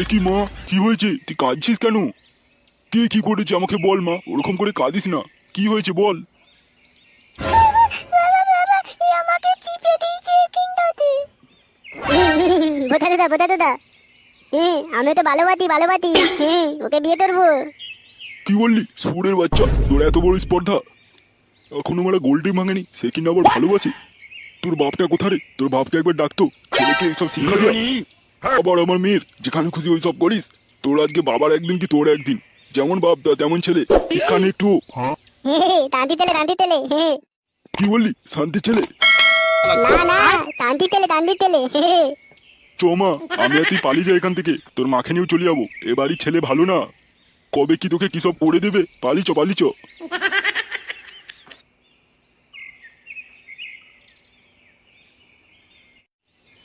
এ কি মা, কি হয়েছে? তুই কাঁদছিস কেন? কে কি করেছে আমাকে বল মা, ওরকম করে কাঁদিস না। কি হয়েছে বল। আমাকে চিপে দিয়েছে তিনটাতে। বোধা দাদা, বোধা দাদা, হ্যাঁ আমি তো ভালোবাতি, হ্যাঁ ওকে বিয়ে করবো। কি বললি সুরের বাচ্চা, তোর এত বড় স্পর্ধা? এখনো আমার গোল্ডে ভাঙেনি, সে কিনা আবার ভালোবাসে? তোর বাপটা কোথা রে? তোর বাপকে একবার ডাকতো, ছেলেকে এইসব শিক্ষা দেওয়া। আবার আমার মেয়ের যেখানে খুশি ওই সব করিস। তোর আজকে বাবার একদিন কি তোর একদিন, যেমন বাপ তেমন ছেলে, শিক্ষা নেই একটু। টান্টি তেলে, হ্যাঁ। কি বললি শান্তি ছেলে? না টান্টি তেলে, হ্যাঁ। চমা, আমি আর তুই পালিয়ে যাই এখান থেকে, তোর মাকে নিয়েও চলে যাবো। এবারই ছেলে ভালো না, কবে কি তোকে কি সব করে দেবে। পালিচ।